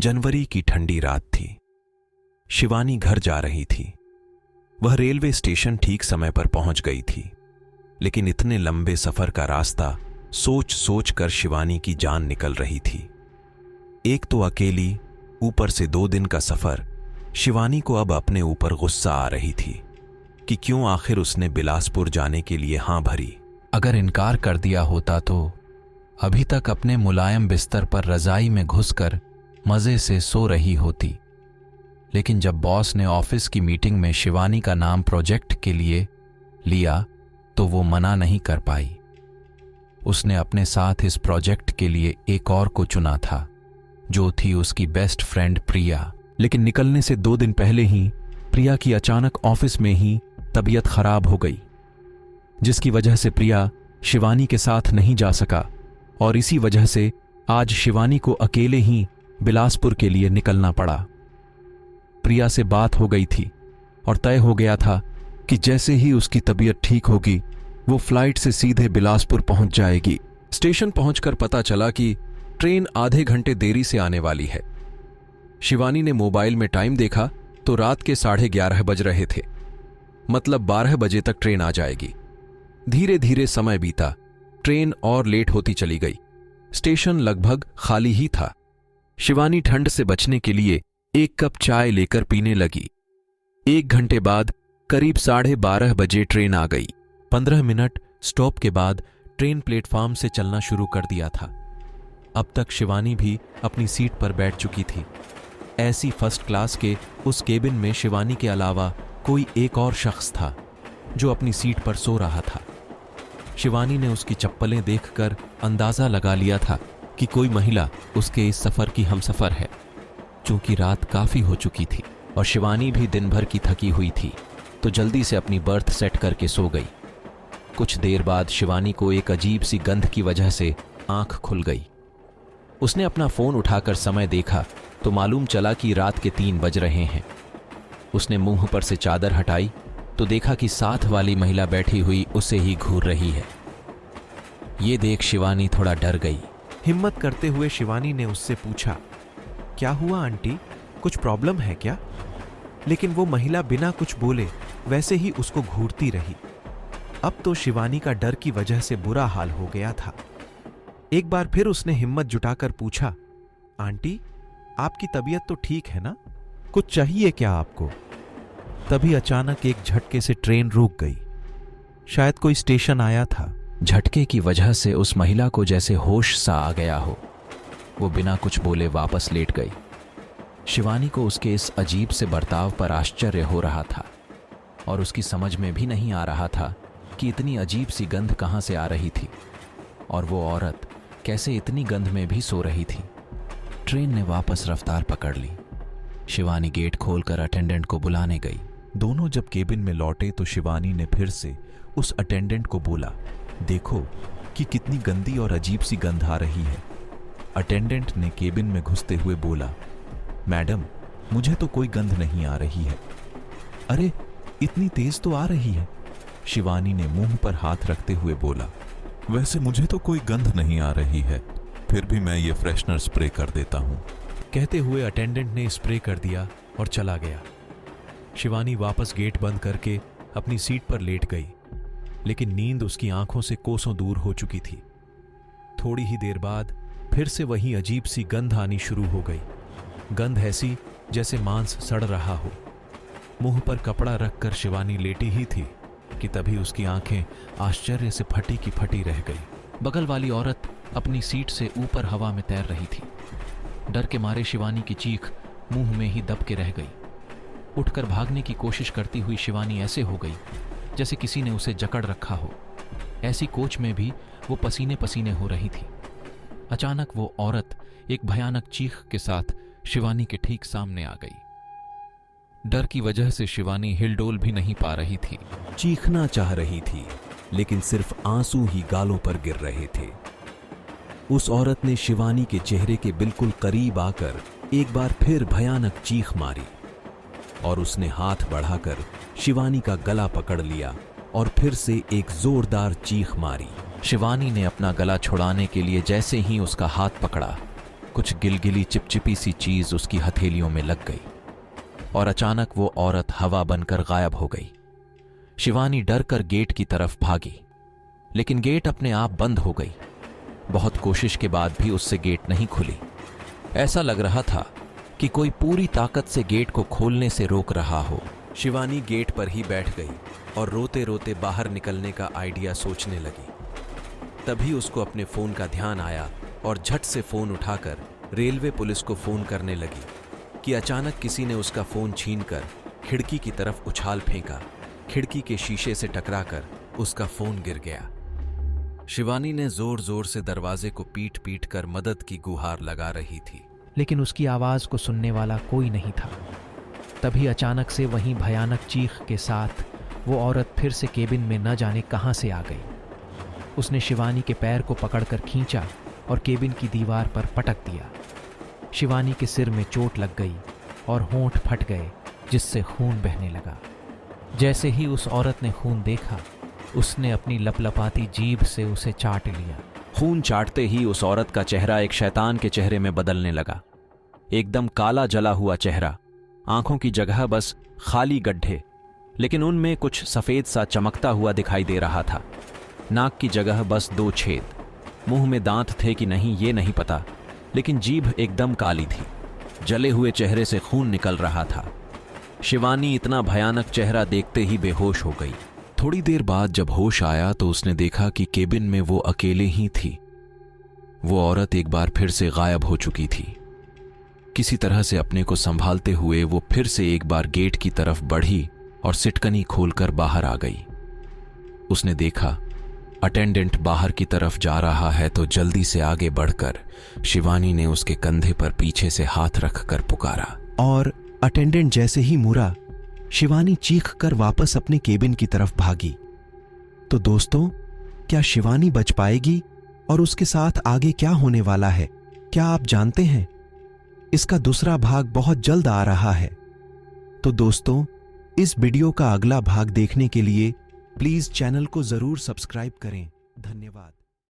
जनवरी की ठंडी रात थी। शिवानी घर जा रही थी। वह रेलवे स्टेशन ठीक समय पर पहुंच गई थी, लेकिन इतने लंबे सफर का रास्ता सोच सोच कर शिवानी की जान निकल रही थी। एक तो अकेली, ऊपर से 2 दिन का सफर। शिवानी को अब अपने ऊपर गुस्सा आ रही थी कि क्यों आखिर उसने बिलासपुर जाने के लिए हां भरी। अगर इनकार कर दिया होता तो अभी तक अपने मुलायम बिस्तर पर रजाई में घुसकर मजे से सो रही होती। लेकिन जब बॉस ने ऑफिस की मीटिंग में शिवानी का नाम प्रोजेक्ट के लिए लिया तो वो मना नहीं कर पाई। उसने अपने साथ इस प्रोजेक्ट के लिए एक और को चुना था, जो थी उसकी बेस्ट फ्रेंड प्रिया। लेकिन निकलने से 2 दिन पहले ही प्रिया की अचानक ऑफिस में ही तबीयत खराब हो गई, जिसकी वजह से प्रिया शिवानी के साथ नहीं जा सका और इसी वजह से आज शिवानी को अकेले ही बिलासपुर के लिए निकलना पड़ा। प्रिया से बात हो गई थी और तय हो गया था कि जैसे ही उसकी तबीयत ठीक होगी वो फ्लाइट से सीधे बिलासपुर पहुंच जाएगी। स्टेशन पहुंचकर पता चला कि ट्रेन आधे घंटे देरी से आने वाली है। शिवानी ने मोबाइल में टाइम देखा तो रात के 11:30 बज रहे थे, मतलब 12 बजे तक ट्रेन आ जाएगी। धीरे धीरे समय बीता, ट्रेन और लेट होती चली गई। स्टेशन लगभग खाली ही था। शिवानी ठंड से बचने के लिए 1 कप चाय लेकर पीने लगी। 1 घंटे बाद करीब 12:30 बजे ट्रेन आ गई। 15 मिनट स्टॉप के बाद ट्रेन प्लेटफॉर्म से चलना शुरू कर दिया था। अब तक शिवानी भी अपनी सीट पर बैठ चुकी थी। ऐसी फर्स्ट क्लास के उस केबिन में शिवानी के अलावा कोई एक और शख्स था जो अपनी सीट पर सो रहा था। शिवानी ने उसकी चप्पलें देखकर अंदाजा लगा लिया था कि कोई महिला उसके इस सफर की हमसफर है। चूंकि रात काफी हो चुकी थी और शिवानी भी दिन भर की थकी हुई थी, तो जल्दी से अपनी बर्थ सेट करके सो गई। कुछ देर बाद शिवानी को एक अजीब सी गंध की वजह से आंख खुल गई। उसने अपना फोन उठाकर समय देखा तो मालूम चला कि रात के 3 बज रहे हैं। उसने मुंह पर से चादर हटाई तो देखा कि साथ वाली महिला बैठी हुई उसे ही घूर रही है। ये देख शिवानी थोड़ा डर गई। हिम्मत करते हुए शिवानी ने उससे पूछा, क्या हुआ आंटी, कुछ प्रॉब्लम है क्या? लेकिन वो महिला बिना कुछ बोले वैसे ही उसको घूरती रही। अब तो शिवानी का डर की वजह से बुरा हाल हो गया था। एक बार फिर उसने हिम्मत जुटाकर पूछा, आंटी आपकी तबीयत तो ठीक है ना? कुछ चाहिए क्या आपको? तभी अचानक एक झटके से ट्रेन रुक गई। शायद कोई स्टेशन आया था। झटके की वजह से उस महिला को जैसे होश सा आ गया हो। वो बिना कुछ बोले वापस लेट गई। शिवानी को उसके इस अजीब से बर्ताव पर आश्चर्य हो रहा था और उसकी समझ में भी नहीं आ रहा था कि इतनी अजीब सी गंध कहां से आ रही थी और वो औरत कैसे इतनी गंध में भी सो रही थी। ट्रेन ने वापस रफ्तार पकड़ ली। शिवानी गेट खोलकर अटेंडेंट को बुलाने गई। दोनों जब केबिन में लौटे तो शिवानी ने फिर से उस अटेंडेंट को बोला, देखो कि कितनी गंदी और अजीब सी गंध आ रही है। अटेंडेंट ने केबिन में घुसते हुए बोला, मैडम मुझे तो कोई गंध नहीं आ रही है। अरे इतनी तेज तो आ रही है। शिवानी ने मुंह पर हाथ रखते हुए बोला, वैसे मुझे तो कोई गंध नहीं आ रही है, फिर भी मैं ये फ्रेशनर स्प्रे कर देता हूं। कहते हुए अटेंडेंट ने स्प्रे कर दिया और चला गया। शिवानी वापस गेट बंद करके अपनी सीट पर लेट गई, लेकिन नींद उसकी आंखों से कोसों दूर हो चुकी थी। थोड़ी ही देर बाद फिर से वही अजीब सी गंध आनी शुरू हो गई। गंध ऐसी जैसे मांस सड़ रहा हो। मुंह पर कपड़ा रखकर शिवानी लेटी ही थी कि तभी उसकी आंखें आश्चर्य से फटी की फटी रह गई। बगल वाली औरत अपनी सीट से ऊपर हवा में तैर रही थी। डर के मारे शिवानी की चीख मुंह में ही दब के रह गई। उठकर भागने की कोशिश करती हुई शिवानी ऐसे हो गई जैसे किसी ने उसे जकड़ रखा हो। ऐसी कोच में भी वो पसीने पसीने हो रही थी। अचानक वो औरत एक भयानक चीख के साथ शिवानी के ठीक सामने आ गई। डर की वजह से शिवानी हिलडोल भी नहीं पा रही थी। चीखना चाह रही थी, लेकिन सिर्फ आंसू ही गालों पर गिर रहे थे। उस औरत ने शिवानी के चेहरे के बिल्कुल करीब आकर एक बार फिर भयानक चीख मारी और उसने हाथ बढ़ाकर शिवानी का गला पकड़ लिया और फिर से एक जोरदार चीख मारी। शिवानी ने अपना गला छुड़ाने के लिए जैसे ही उसका हाथ पकड़ा, कुछ गिलगिली चिपचिपी सी चीज उसकी हथेलियों में लग गई और अचानक वो औरत हवा बनकर गायब हो गई। शिवानी डर कर गेट की तरफ भागी, लेकिन गेट अपने आप बंद हो गई। बहुत कोशिश के बाद भी उससे गेट नहीं खुली। ऐसा लग रहा था कि कोई पूरी ताकत से गेट को खोलने से रोक रहा हो। शिवानी गेट पर ही बैठ गई और रोते रोते बाहर निकलने का आइडिया सोचने लगी। तभी उसको अपने फोन का ध्यान आया और झट से फोन उठाकर रेलवे पुलिस को फोन करने लगी कि अचानक किसी ने उसका फोन छीनकर खिड़की की तरफ उछाल फेंका। खिड़की के शीशे से टकराकर उसका फोन गिर गया। शिवानी ने जोर जोर से दरवाजे को पीट पीट कर मदद की गुहार लगा रही थी, लेकिन उसकी आवाज को सुनने वाला कोई नहीं था। तभी अचानक से वहीं भयानक चीख के साथ वो औरत फिर से केबिन में न जाने कहां से आ गई। उसने शिवानी के पैर को पकड़कर खींचा और केबिन की दीवार पर पटक दिया। शिवानी के सिर में चोट लग गई और होंठ फट गए, जिससे खून बहने लगा। जैसे ही उस औरत ने खून देखा, उसने अपनी लपलपाती जीभ से उसे चाट लिया। खून चाटते ही उस औरत का चेहरा एक शैतान के चेहरे में बदलने लगा। एकदम काला जला हुआ चेहरा, आंखों की जगह बस खाली गड्ढे, लेकिन उनमें कुछ सफेद सा चमकता हुआ दिखाई दे रहा था। नाक की जगह बस 2 छेद। मुंह में दांत थे कि नहीं ये नहीं पता, लेकिन जीभ एकदम काली थी। जले हुए चेहरे से खून निकल रहा था। शिवानी इतना भयानक चेहरा देखते ही बेहोश हो गई। थोड़ी देर बाद जब होश आया तो उसने देखा कि केबिन में वो अकेले ही थी। वो औरत एक बार फिर से गायब हो चुकी थी। किसी तरह से अपने को संभालते हुए वो फिर से एक बार गेट की तरफ बढ़ी और सिटकनी खोलकर बाहर आ गई। उसने देखा अटेंडेंट बाहर की तरफ जा रहा है तो जल्दी से आगे बढ़कर शिवानी ने उसके कंधे पर पीछे से हाथ रखकर पुकारा और अटेंडेंट जैसे ही मुड़ा, शिवानी चीखकर वापस अपने केबिन की तरफ भागी। तो दोस्तों, क्या शिवानी बच पाएगी और उसके साथ आगे क्या होने वाला है, क्या आप जानते हैं? इसका दूसरा भाग बहुत जल्द आ रहा है। तो दोस्तों, इस वीडियो का अगला भाग देखने के लिए प्लीज चैनल को जरूर सब्सक्राइब करें। धन्यवाद।